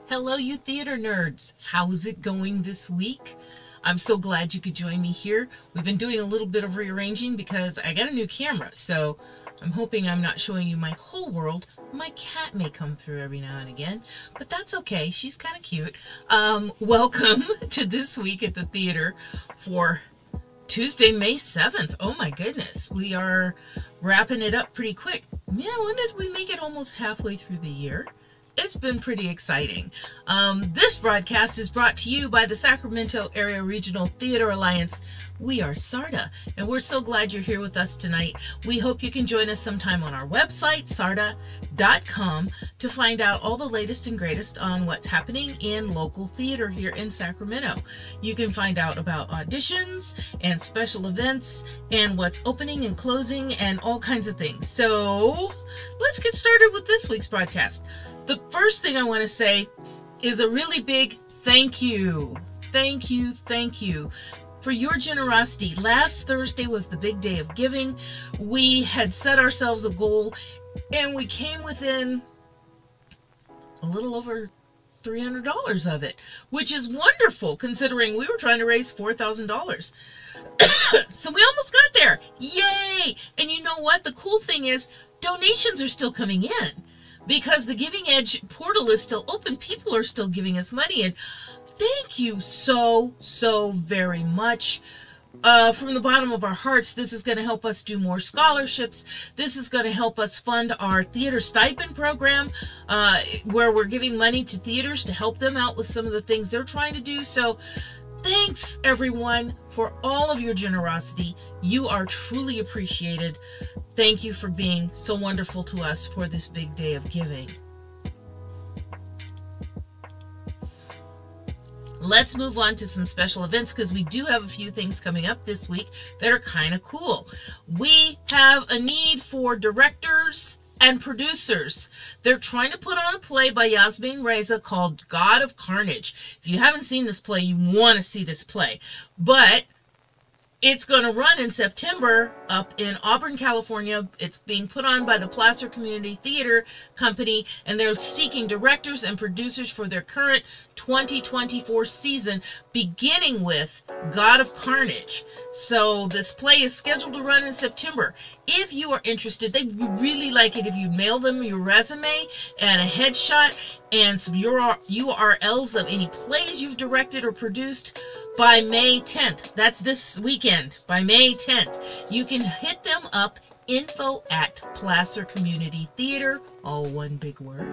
Hello, you theater nerds. How's it going this week? I'm so glad you could join me here. We've been doing a little bit of rearranging because I got a new camera, so I'm hoping I'm not showing you my whole world. My cat may come through every now and again, but that's okay. She's kind of cute. Welcome to This Week at the Theater for Tuesday, May 7th. Oh my goodness. We are wrapping it up pretty quick. Yeah, when did we make it almost halfway through the year? It's been pretty exciting. This broadcast is brought to you by the Sacramento Area Regional Theater Alliance. We are SARTA, and we're so glad you're here with us tonight. We hope you can join us sometime on our website, sarta.com, to find out all the latest and greatest on what's happening in local theater here in Sacramento. You can find out about auditions and special events and what's opening and closing and all kinds of things. So let's get started with this week's broadcast. The first thing I want to say is a really big thank you. Thank you, thank you for your generosity. Last Thursday was the big day of giving. We had set ourselves a goal and we came within a little over $300 of it, which is wonderful considering we were trying to raise $4,000. So we almost got there. Yay! And you know what? The cool thing is donations are still coming in. Because the Giving Edge portal is still open, people are still giving us money, and thank you so very much. From the bottom of our hearts, this is going to help us do more scholarships. This is going to help us fund our theater stipend program, where we're giving money to theaters to help them out with some of the things they're trying to do. So thanks everyone for all of your generosity. You are truly appreciated. Thank you for being so wonderful to us for this big day of giving. Let's move on to some special events because we do have a few things coming up this week that are kind of cool. We have a need for directors and producers. They're trying to put on a play by Yasmin Reza called God of Carnage. If you haven't seen this play, you want to see this play. But it's going to run in September up in Auburn, California. It's being put on by the Placer Community Theater Company, and they're seeking directors and producers for their current 2024 season, beginning with God of Carnage. So this play is scheduled to run in September. If you are interested, they would really like it if you mail them your resume and a headshot and some URLs of any plays you've directed or produced by May 10th. That's this weekend. By May 10th. You can hit them up, info@Placer Community Theater, all one big word,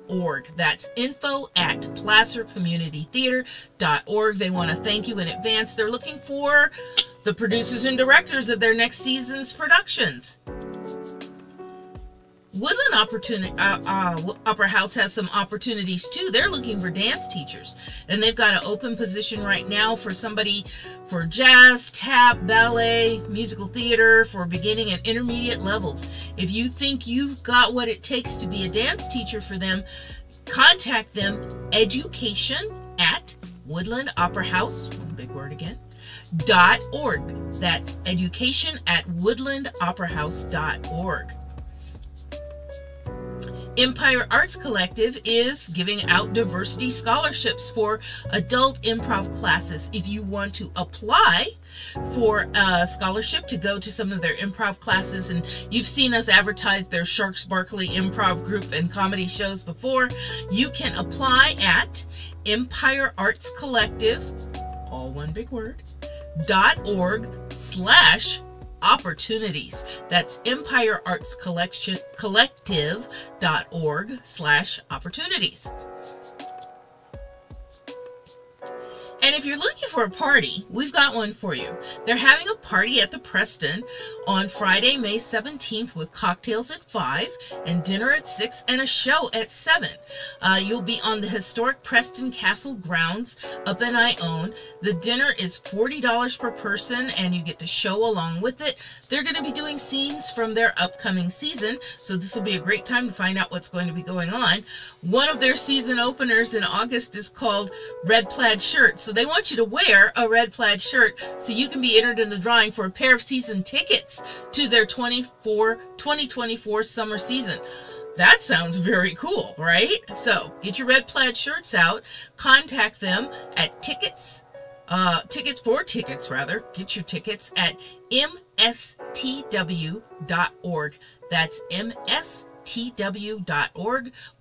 .org. That's info@Placer Community Theater.org. They want to thank you in advance. They're looking for the producers and directors of their next season's productions. Woodland Opera House has some opportunities too. They're looking for dance teachers, and they've got an open position right now for somebody for jazz, tap, ballet, musical theater for beginning and intermediate levels. If you think you've got what it takes to be a dance teacher for them, contact them, education@Woodland Opera House, one big word again, .org. That's education@woodlandoperahouse.org. Empire Arts Collective is giving out diversity scholarships for adult improv classes. If you want to apply for a scholarship to go to some of their improv classes, and you've seen us advertise their Sharks Barkley improv group and comedy shows before, you can apply at Empire Arts Collective, all one big word, .org/opportunities. That's empireartscollective.org/opportunities. And if you're looking for a party, we've got one for you. They're having a party at the Preston on Friday, May 17th with cocktails at 5 and dinner at 6 and a show at 7. You'll be on the historic Preston Castle grounds up in Ione. The dinner is $40 per person and you get the show along with it. They're going to be doing scenes from their upcoming season, so this will be a great time to find out what's going to be going on. One of their season openers in August is called Red Plaid Shirt. So they want you to wear a red plaid shirt so you can be entered in the drawing for a pair of season tickets to their 2024 summer season. That sounds very cool, right? So get your red plaid shirts out. Contact them at get your tickets at mstw.org. That's mstw.org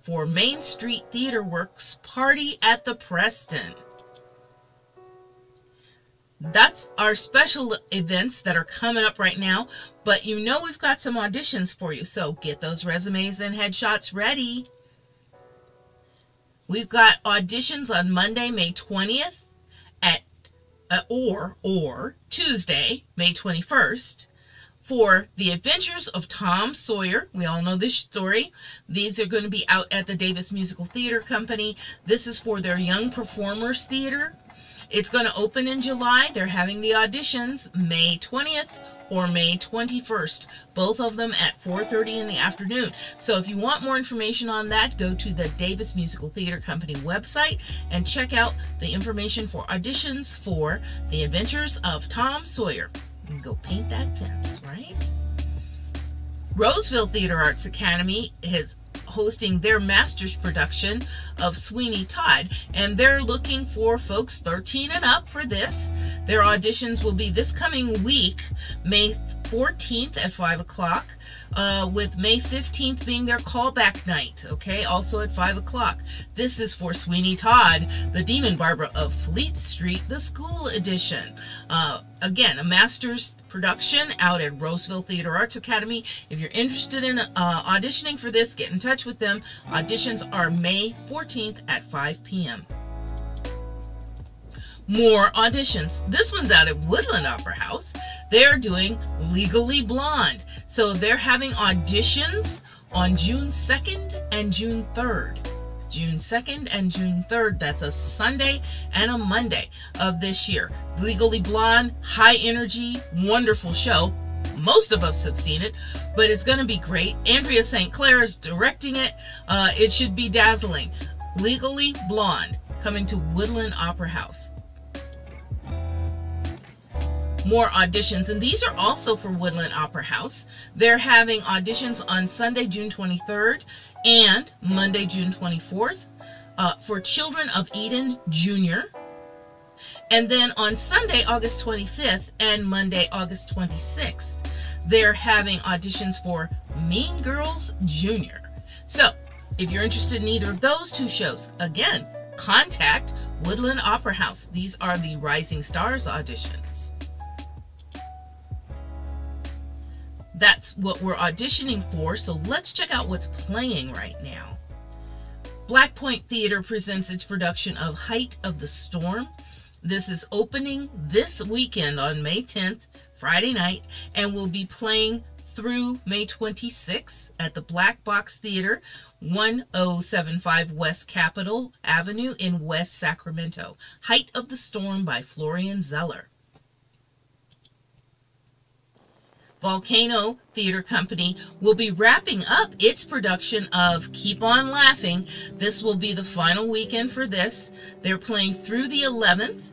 for Main Street Theater Works Party at the Preston. That's our special events that are coming up right now, but you know we've got some auditions for you, so get those resumes and headshots ready. We've got auditions on Monday, May 20th at or Tuesday, May 21st for The Adventures of Tom Sawyer. We all know this story. These are going to be out at the Davis Musical Theater Company. This is for their Young Performers Theater. It's going to open in July. They're having the auditions May 20th or May 21st, both of them at 4:30 in the afternoon. So if you want more information on that, go to the Davis Musical Theater Company website and check out the information for auditions for The Adventures of Tom Sawyer. You can go paint that fence, right? Roseville Theater Arts Academy is hosting their master's production of Sweeney Todd, and they're looking for folks 13 and up for this. Their auditions will be this coming week, May 14th at 5 o'clock, with May 15th being their callback night, okay, also at 5 o'clock. This is for Sweeney Todd, the Demon Barber of Fleet Street, the school edition. Again, a master's production out at Roseville Theater Arts Academy. If you're interested in auditioning for this, get in touch with them. Auditions are May 14th at 5 p.m. More auditions. This one's out at Woodland Opera House. They're doing Legally Blonde. So they're having auditions on June 2nd and June 3rd. June 2nd and June 3rd. That's a Sunday and a Monday of this year. Legally Blonde, high energy, wonderful show. Most of us have seen it, but it's going to be great. Andrea St. Clair is directing it. It should be dazzling. Legally Blonde, coming to Woodland Opera House. More auditions, and these are also for Woodland Opera House. They're having auditions on Sunday, June 23rd and Monday, June 24th for Children of Eden Jr. And then on Sunday, August 25th and Monday, August 26th, they're having auditions for Mean Girls Jr. So if you're interested in either of those two shows, again, contact Woodland Opera House. These are the Rising Stars auditions. That's what we're auditioning for, so let's check out what's playing right now. Black Point Theater presents its production of Height of the Storm. This is opening this weekend on May 10th, Friday night, and will be playing through May 26th at the Black Box Theater, 1075 West Capitol Avenue in West Sacramento. Height of the Storm by Florian Zeller. Volcano Theater Company will be wrapping up its production of Keep On Laughing. This will be the final weekend for this. They're playing through the 11th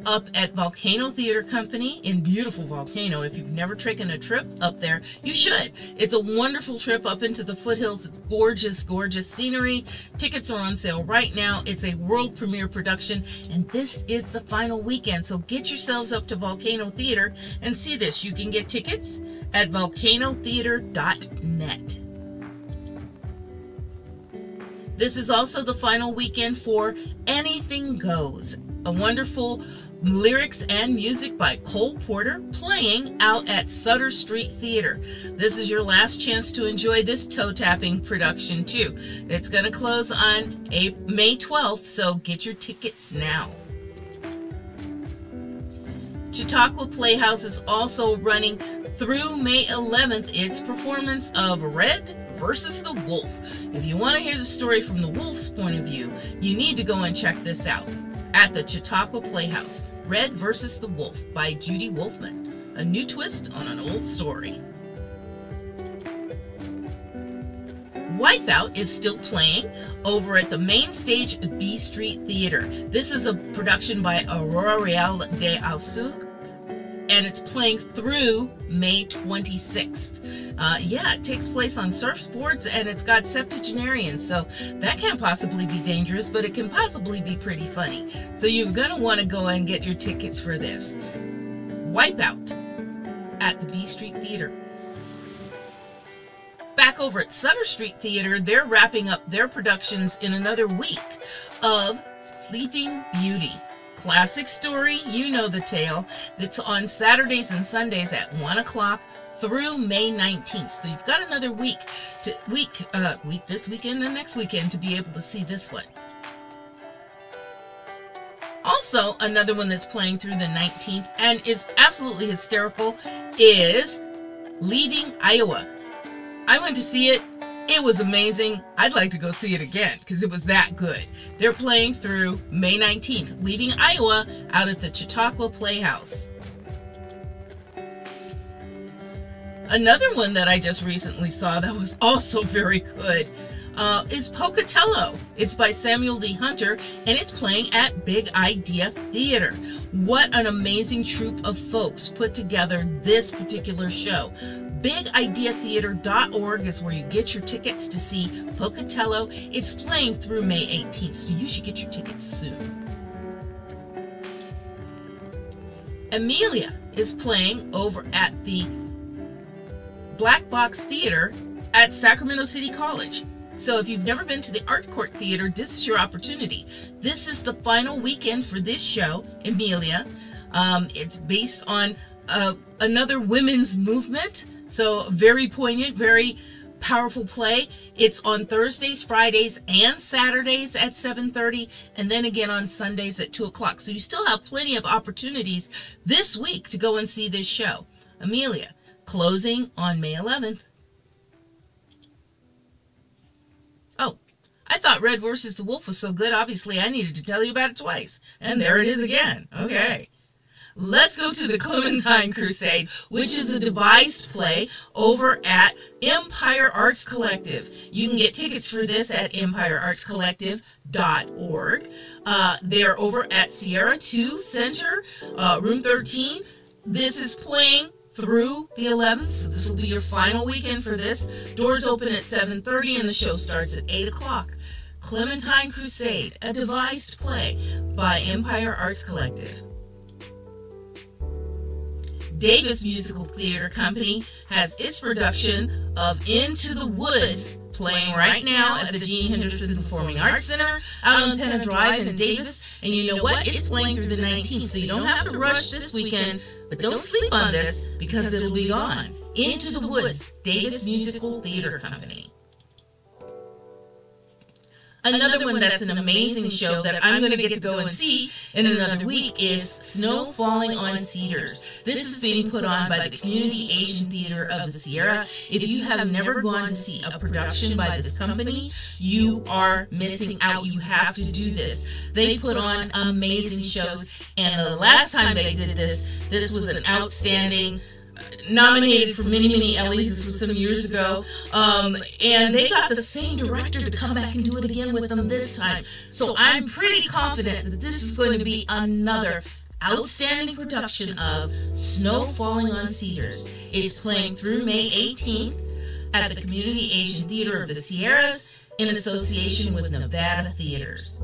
up at Volcano Theater Company in beautiful Volcano. If you've never taken a trip up there, you should. It's a wonderful trip up into the foothills. It's gorgeous, gorgeous scenery. Tickets are on sale right now. It's a world premiere production, and this is the final weekend. So get yourselves up to Volcano Theater and see this. You can get tickets at volcanotheater.net. This is also the final weekend for Anything Goes, a wonderful lyrics and music by Cole Porter playing out at Sutter Street Theater. This is your last chance to enjoy this toe-tapping production too. It's going to close on May 12th, so get your tickets now. Chautauqua Playhouse is also running through May 11th its performance of Red versus the Wolf. If you want to hear the story from the wolf's point of view, you need to go and check this out at the Chautauqua Playhouse. Red versus the Wolf by Judy Wolfman. A new twist on an old story. Wipeout is still playing over at the main stage of B Street Theater. This is a production by Aurora Real de Ausug, and it's playing through May 26th. Yeah, it takes place on surfboards, and it's got septuagenarians, so that can't possibly be dangerous, but it can possibly be pretty funny. So you're going to want to go and get your tickets for this. Wipeout at the B Street Theater. Back over at Sutter Street Theater, they're wrapping up their productions in another week of Sleeping Beauty. Classic story, you know the tale. It's on Saturdays and Sundays at 1 o'clock through May 19th. So you've got another week this weekend and next weekend to be able to see this one. Also, another one that's playing through the 19th and is absolutely hysterical is Leaving Iowa. I went to see it. It was amazing. I'd like to go see it again because it was that good. They're playing through May 19th, Leaving Iowa, out at the Chautauqua Playhouse. Another one that I just recently saw that was also very good is Pocatello. It's by Samuel D. Hunter, and it's playing at Big Idea Theater. What an amazing troupe of folks put together this particular show. BigIdeaTheater.org is where you get your tickets to see Pocatello. It's playing through May 18th, so you should get your tickets soon. Amelia is playing over at the Black Box Theater at Sacramento City College. So if you've never been to the Art Court Theater, this is your opportunity. This is the final weekend for this show, Amelia. It's based on another women's movement. So very poignant, very powerful play. It's on Thursdays, Fridays, and Saturdays at 7:30, and then again on Sundays at 2 o'clock. So you still have plenty of opportunities this week to go and see this show. Amelia, closing on May 11th. Oh, I thought Red vs. the Wolf was so good, obviously I needed to tell you about it twice. And there it is again. Okay. Let's go to the Clementine Crusade, which is a devised play over at Empire Arts Collective. You can get tickets for this at empireartscollective.org. They're over at Sierra 2 Center, room 13. This is playing through the 11th, so this will be your final weekend for this. Doors open at 7:30 and the show starts at 8 o'clock. Clementine Crusade, a devised play by Empire Arts Collective. Davis Musical Theater Company has its production of Into the Woods playing right now at the Gene Henderson Performing Arts Center out on Penna Drive in Davis. And you know what? It's playing through the 19th, so you don't have to rush this weekend, but don't sleep on this because it'll be gone. Into the Woods, Davis Musical Theater Company. Another one that's an amazing show that I'm going to get to go and see in another week is Snow Falling on Cedars. This is being put on by the Community Asian Theater of the Sierra. If you have never gone to see a production by this company, you are missing out. You have to do this. They put on amazing shows, and the last time they did this, this was an outstanding, nominated for many Ellys. This was some years ago, and they got the same director to come back and do it again with them this time. So I'm pretty confident that this is going to be another outstanding production of Snow Falling on Cedars. It's playing through May 18th at the Community Asian Theater of the Sierras in association with Nevada Theaters.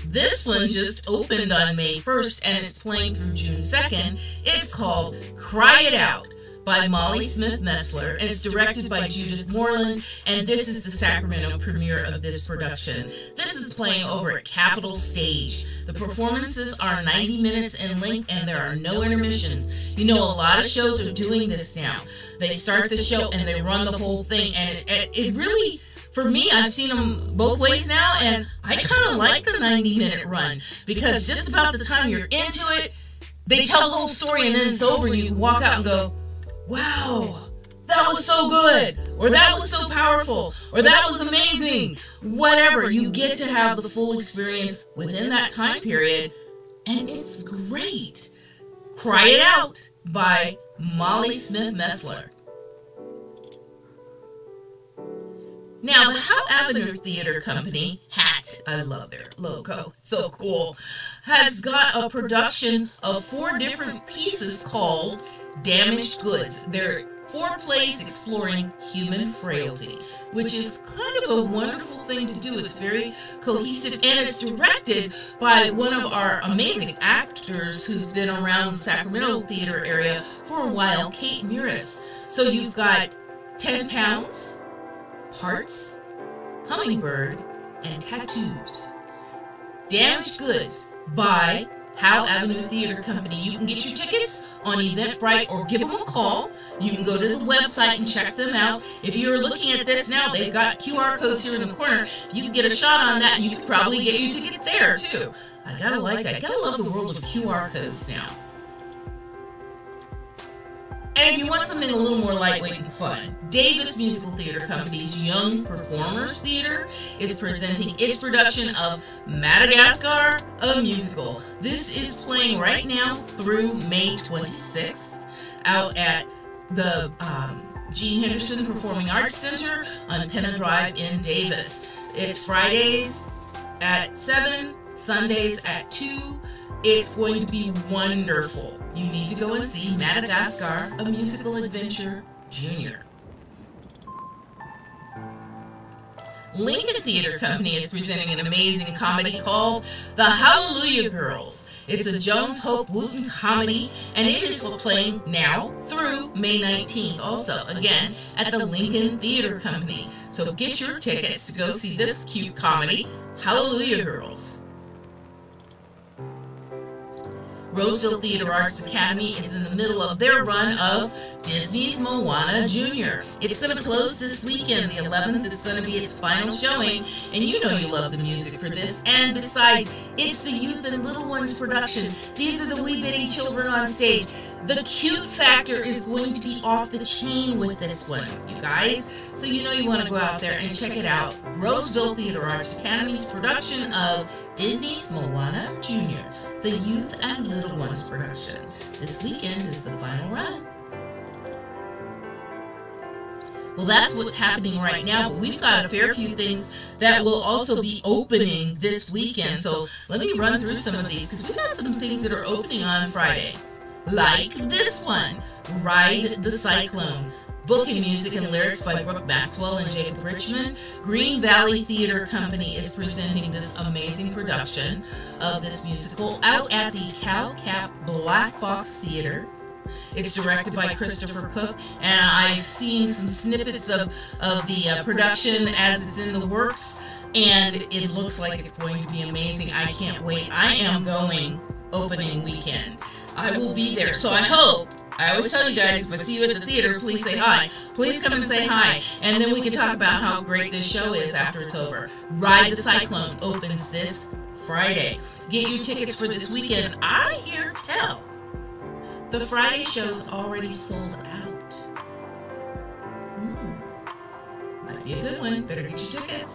This one just opened on May 1st and it's playing through June 2nd. It's called Cry It Out by Molly Smith Metzler, and it's directed by Judith Moreland, and this is the Sacramento premiere of this production. This is playing over at Capitol Stage. The performances are 90 minutes in length and there are no intermissions. You know, a lot of shows are doing this now. They start the show and they run the whole thing, and it really... For me, I've seen them both ways now, and I kind of like the 90-minute run, because just about the time you're into it, they tell the whole story and then it's over and you walk out and go, wow, that was so good, or that was so powerful, or that was amazing. Whatever, you get to have the full experience within that time period, and it's great. Cry It Out by Molly Smith Metzler. Now, the Howe Avenue Theater Company hat, I love their logo, so cool, has got a production of 4 different pieces called Damaged Goods. They're 4 plays exploring human frailty, which is kind of a wonderful thing to do. It's very cohesive, and it's directed by one of our amazing actors who's been around the Sacramento theater area for a while, Kate Muris. So you've got 10 Pounds, Hearts, Hummingbird, and Tattoos. Damaged Goods by Howe Avenue Theater Company. You can get your tickets on Eventbrite or give them a call. You can go to the website and check them out. If you're looking at this now, they've got QR codes here in the corner. If you can get a shot on that, you could probably get your tickets there too. I gotta love the world of QR codes now. And if you want something a little more lightweight and fun, Davis Musical Theater Company's Young Performers Theater is presenting its production of Madagascar, a musical. This is playing right now through May 26th out at the Gene Henderson Performing Arts Center on Penna Drive in Davis. It's Fridays at 7, Sundays at 2. It's going to be wonderful. You need to go and see Madagascar, a Musical Adventure Junior. Lincoln Theater Company is presenting an amazing comedy called The Hallelujah Girls. It's a Jones Hope Wooten comedy, and it is playing now through May 19th also, again, at the Lincoln Theater Company. So get your tickets to go see this cute comedy, Hallelujah Girls. Roseville Theater Arts Academy is in the middle of their run of Disney's Moana Jr. It's going to close this weekend, the 11th. It's going to be its final showing, and you know you love the music for this. And besides, it's the Youth and Little Ones production. These are the wee bitty children on stage. The cute factor is going to be off the chain with this one, you guys. So you know you want to go out there and check it out. Roseville Theater Arts Academy's production of Disney's Moana Jr., the Youth and Little Ones production. This weekend is the final run. Well, that's what's happening right now, but we've got a fair few things that will also be opening this weekend. So let me run through some of these, because we've got some things that are opening on Friday. Like this one, Ride the Cyclone. Book and music and lyrics by Brooke Maxwell and Jacob Richmond. Green Valley Theater Company is presenting this amazing production of this musical out at the Cal Cap Black Box Theater. It's directed by Christopher Cook, and I've seen some snippets of the production as it's in the works, and it looks like it's going to be amazing. I can't wait. I am going opening weekend. I will be there, so I hope. I always tell you guys, if I see you at the theater, please say hi. Please come and say hi. And then we can talk about how great this show is after it's over. Ride the Cyclone opens this Friday. Get your tickets for this weekend. I hear tell the Friday show's already sold out. Might be a good one. Better get your tickets.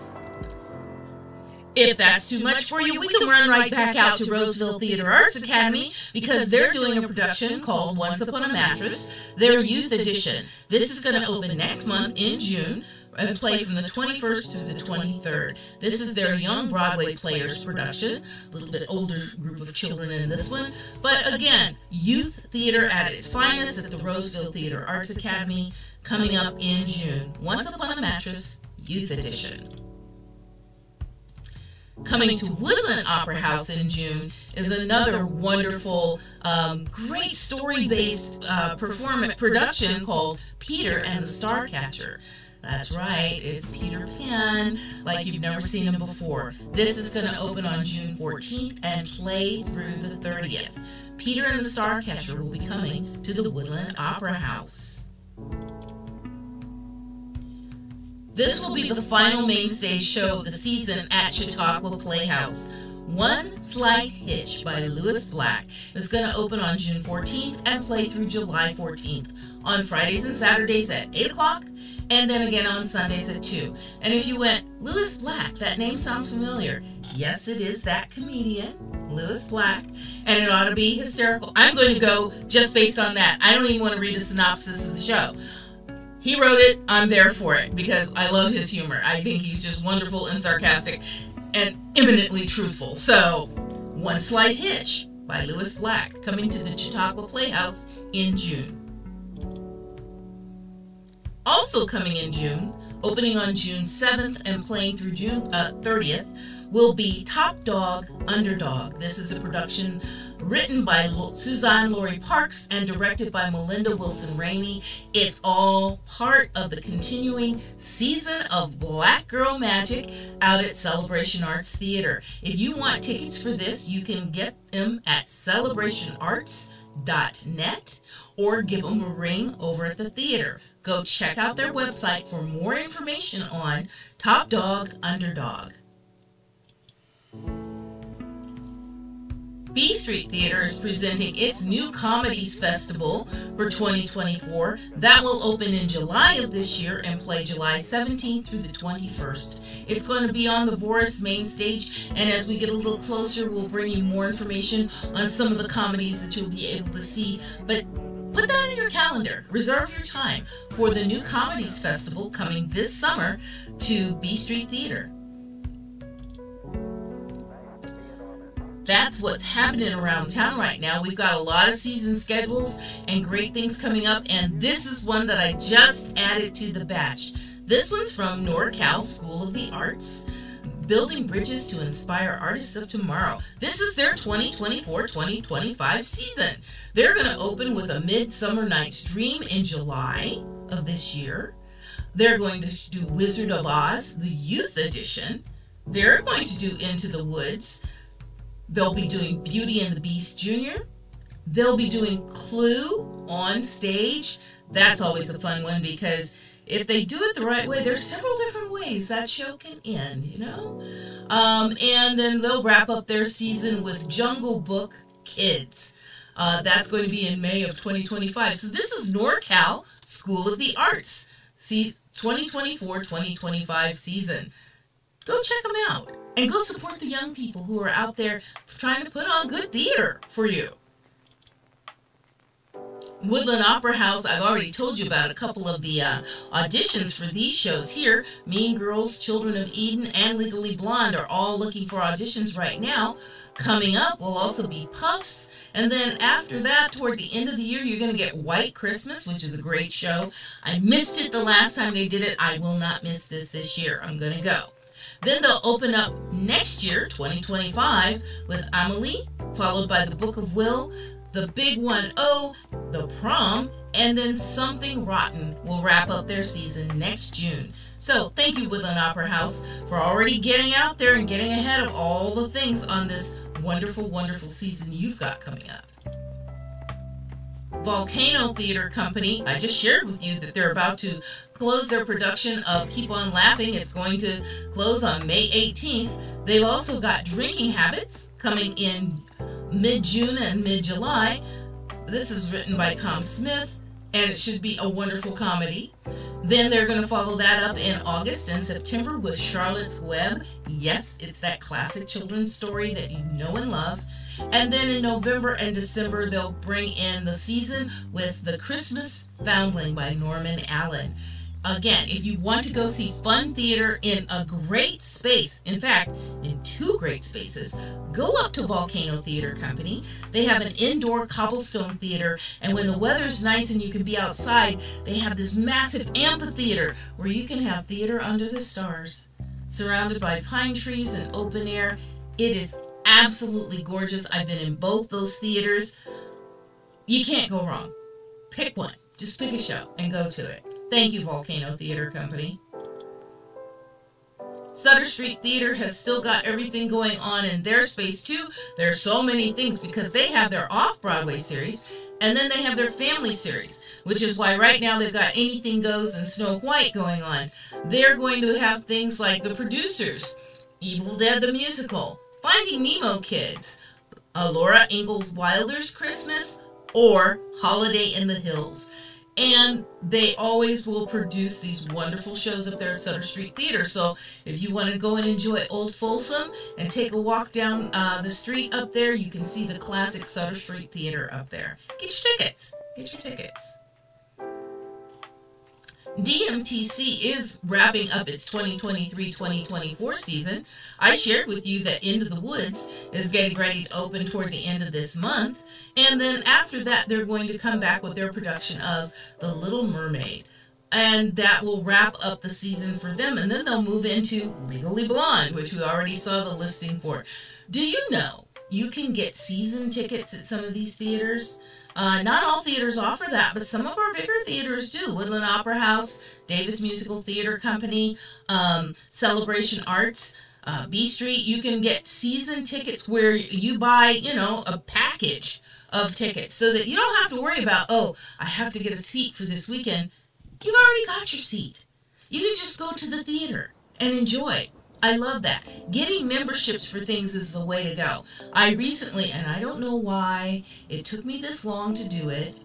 If that's too much for you, we can run right back out to Roseville Theater Arts Academy, because they're doing a production called Once Upon a Mattress, their youth edition. This is going to open next month in June and play from the 21st to the 23rd. This is their young Broadway players production, a little bit older group of children in this one. But again, youth theater at its finest at the Roseville Theater Arts Academy, coming up in June. Once Upon a Mattress, youth edition. Coming to Woodland Opera House in June is another wonderful, great story-based production called Peter and the Starcatcher. That's right, it's Peter Pan, like you've never seen him before. This is going to open on June 14th and play through the 30th. Peter and the Starcatcher will be coming to the Woodland Opera House. This will be the final main stage show of the season at Chautauqua Playhouse. One Slight Hitch by Lewis Black is going to open on June 14th and play through July 14th on Fridays and Saturdays at 8 o'clock, and then again on Sundays at 2. And if you went, Lewis Black, that name sounds familiar. Yes, it is that comedian, Lewis Black, and it ought to be hysterical. I'm going to go just based on that. I don't even want to read a synopsis of the show. He wrote it, I'm there for it, because I love his humor. I think he's just wonderful and sarcastic and eminently truthful. So, One Slight Hitch by Lewis Black, coming to the Chautauqua Playhouse in June. Also coming in June, opening on June 7th and playing through June 30th, will be Top Dog, Underdog. This is a production written by Suzanne Lori Parks and directed by Melinda Wilson Rainey. It's all part of the continuing season of Black Girl Magic out at Celebration Arts Theater. If you want tickets for this, you can get them at celebrationarts.net or give them a ring over at the theater. Go check out their website for more information on Top Dog, Underdog. B Street Theater is presenting its new Comedies Festival for 2024. That will open in July of this year and play July 17th through the 21st. It's going to be on the Boris main stage, and as we get a little closer, we'll bring you more information on some of the comedies that you'll be able to see. But put that in your calendar. Reserve your time for the new Comedies Festival coming this summer to B Street Theater. That's what's happening around town right now. We've got a lot of season schedules and great things coming up, and this is one that I just added to the batch. This one's from NorCal School of the Arts, Building Bridges to Inspire Artists of Tomorrow. This is their 2024-2025 season. They're going to open with A Midsummer Night's Dream in July of this year. They're going to do Wizard of Oz, the Youth Edition. They're going to do Into the Woods. They'll be doing Beauty and the Beast Jr. They'll be doing Clue on stage. That's always a fun one, because if they do it the right way, there's several different ways that show can end, you know? And then they'll wrap up their season with Jungle Book Kids. That's going to be in May of 2025. So this is NorCal School of the Arts, 2024-2025 season. Go check them out and go support the young people who are out there trying to put on good theater for you. Woodland Opera House, I've already told you about a couple of the auditions for these shows here. Mean Girls, Children of Eden, and Legally Blonde are all looking for auditions right now. Coming up will also be Puffs. And then after that, toward the end of the year, you're going to get White Christmas, which is a great show. I missed it the last time they did it. I will not miss this year. I'm going to go. Then they'll open up next year, 2025, with Amelie, followed by The Book of Will, The Big 1-0, The Prom, and then Something Rotten will wrap up their season next June. So thank you, Woodland Opera House, for already getting out there and getting ahead of all the things on this wonderful, wonderful season you've got coming up. Volcano Theater Company, I just shared with you that they're about to close their production of Keep On Laughing. It's going to close on May 18th. They've also got Drinking Habits coming in mid-June and mid-July. This is written by Tom Smith, and it should be a wonderful comedy. Then they're going to follow that up in August and September with Charlotte's Web. Yes, it's that classic children's story that you know and love. And then in November and December, they'll bring in the season with The Christmas Foundling by Norman Allen. Again, if you want to go see fun theater in a great space, in fact, in two great spaces, go up to Volcano Theater Company. They have an indoor cobblestone theater, and when the weather's nice and you can be outside, they have this massive amphitheater where you can have theater under the stars, surrounded by pine trees and open air. It is absolutely gorgeous. I've been in both those theaters. You can't go wrong. Pick one. Just pick a show and go to it. Thank you, Volcano Theater Company. Sutter Street Theater has still got everything going on in their space too. There are so many things because they have their off-Broadway series, and then they have their family series, which is why right now they've got Anything Goes and Snow White going on. They're going to have things like The Producers, Evil Dead the Musical, Finding Nemo Kids, Laura Ingalls Wilder's Christmas, or Holiday in the Hills. And they always will produce these wonderful shows up there at Sutter Street Theater. So if you want to go and enjoy Old Folsom and take a walk down the street up there, you can see the classic Sutter Street Theater up there. Get your tickets. Get your tickets. DMTC is wrapping up its 2023-2024 season. I shared with you that Into the Woods is getting ready to open toward the end of this month. And then after that, they're going to come back with their production of The Little Mermaid. And that will wrap up the season for them. And then they'll move into Legally Blonde, which we already saw the listing for. Do you know you can get season tickets at some of these theaters? Not all theaters offer that, but some of our bigger theaters do. Woodland Opera House, Davis Musical Theater Company, Celebration Arts, B Street. You can get season tickets where you buy, a package of tickets so that you don't have to worry about, oh, I have to get a seat for this weekend. You've already got your seat. You can just go to the theater and enjoy. I love that. Getting memberships for things is the way to go. I recently, and I don't know why it took me this long to do it,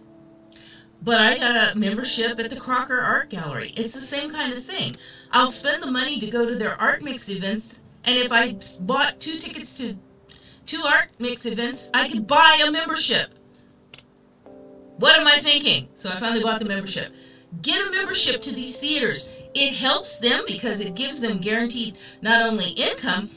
but I got a membership at the Crocker Art Gallery. It's the same kind of thing. I'll spend the money to go to their art mix events, and if I bought 2 tickets to 2 art mix events, I could buy a membership. What am I thinking? So I finally bought the membership. Get a membership to these theaters. It helps them because it gives them guaranteed not only income,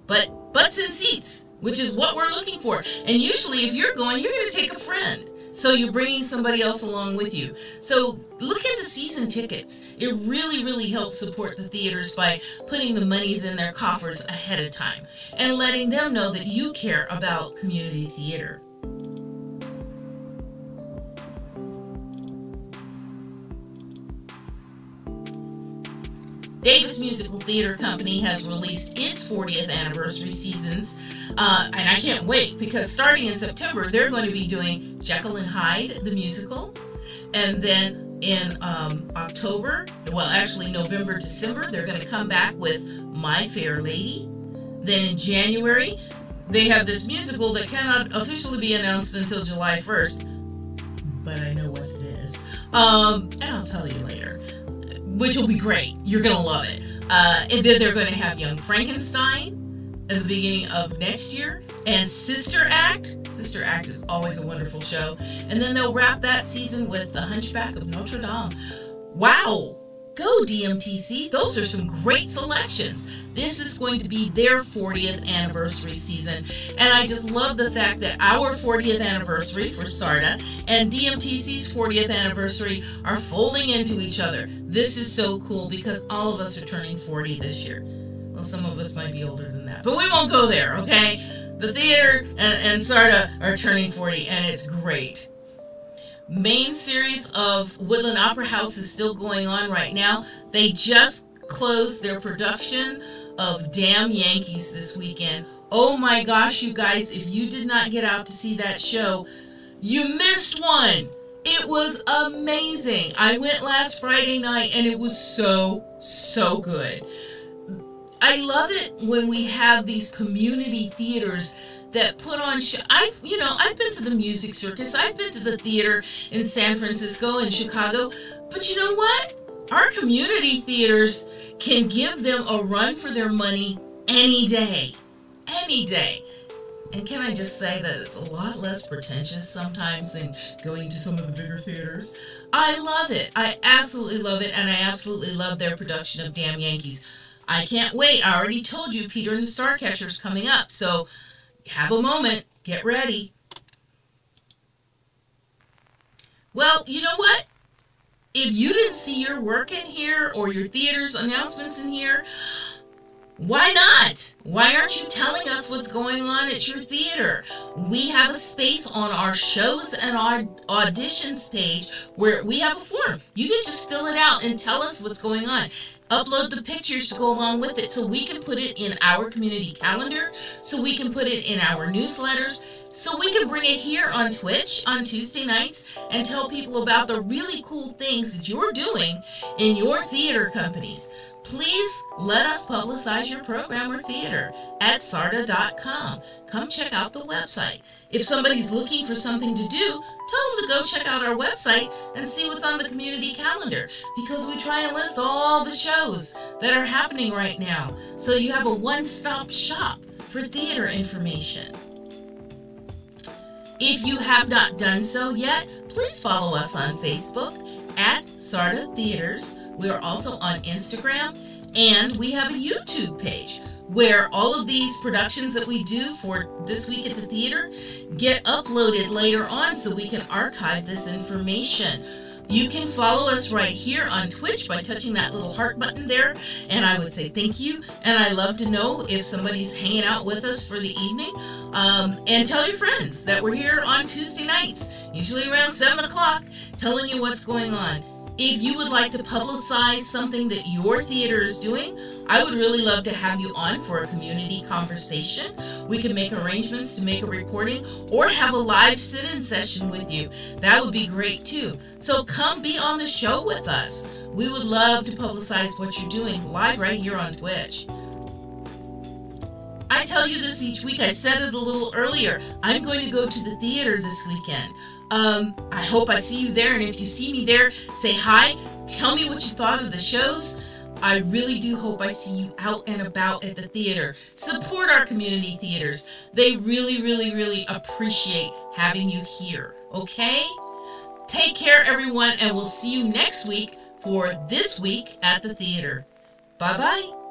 but butts in seats, which is what we're looking for. And usually if you're going to take a friend. So you're bringing somebody else along with you. So look into season tickets. It really, really helps support the theaters by putting the monies in their coffers ahead of time and letting them know that you care about community theater. Davis Musical Theater Company has released its 40th anniversary seasons, and I can't wait because starting in September, they're going to be doing Jekyll and Hyde, the musical, and then in October, well actually November, December, they're going to come back with My Fair Lady. Then in January, they have this musical that cannot officially be announced until July 1st, but I know what it is, and I'll tell you later. Which will be great. You're going to love it. And then they're going to have Young Frankenstein at the beginning of next year. And Sister Act. Sister Act is always a wonderful show. And then they'll wrap that season with The Hunchback of Notre Dame. Wow. Go DMTC. Those are some great selections. This is going to be their 40th anniversary season. And I just love the fact that our 40th anniversary for SARTA and DMTC's 40th anniversary are folding into each other. This is so cool because all of us are turning 40 this year. Well, some of us might be older than that, but we won't go there, okay? The theater and SARTA are turning 40, and it's great. Main series of Woodland Opera House is still going on right now. They just closed their production of Damn Yankees this weekend. Oh my gosh, you guys, if you did not get out to see that show, you missed one. It was amazing. I went last Friday night and it was so good. I love it when we have these community theaters that put on I've been to the music circus. I've been to the theater in San Francisco and Chicago. But you know what? Our community theaters can give them a run for their money any day. Any day. And can I just say that it's a lot less pretentious sometimes than going to some of the bigger theaters. I love it. I absolutely love it. And I absolutely love their production of Damn Yankees. I can't wait. I already told you Peter and the Starcatcher's coming up. So have a moment. Get ready. Well, you know what? If you didn't see your work in here or your theater's announcements in here, why not? Why aren't you telling us what's going on at your theater? We have a space on our shows and our auditions page where we have a form. You can just fill it out and tell us what's going on. Upload the pictures to go along with it so we can put it in our community calendar, so we can put it in our newsletters, so we can bring it here on Twitch on Tuesday nights and tell people about the really cool things that you're doing in your theater companies. Please let us publicize your program or theater at sarda.com. Come check out the website. If somebody's looking for something to do, tell them to go check out our website and see what's on the community calendar, because we try and list all the shows that are happening right now, so you have a one-stop shop for theater information. If you have not done so yet, please follow us on Facebook at Sarda Theaters. We are also on Instagram, and we have a YouTube page where all of these productions that we do for this week at the theater get uploaded later on so we can archive this information. You can follow us right here on Twitch by touching that little heart button there, and I would say thank you. And I love to know if somebody's hanging out with us for the evening. And tell your friends that we're here on Tuesday nights, usually around 7 o'clock, telling you what's going on. If you would like to publicize something that your theater is doing, I would really love to have you on for a community conversation. We can make arrangements to make a recording or have a live sit-in session with you. That would be great too. So come be on the show with us. We would love to publicize what you're doing live right here on Twitch. I tell you this each week. I said it a little earlier. I'm going to go to the theater this weekend. I hope I see you there, and if you see me there, say hi. Tell me what you thought of the shows. I really do hope I see you out and about at the theater. Support our community theaters. They really, really, really appreciate having you here, okay? Take care, everyone, and we'll see you next week for This Week at the Theater. Bye-bye.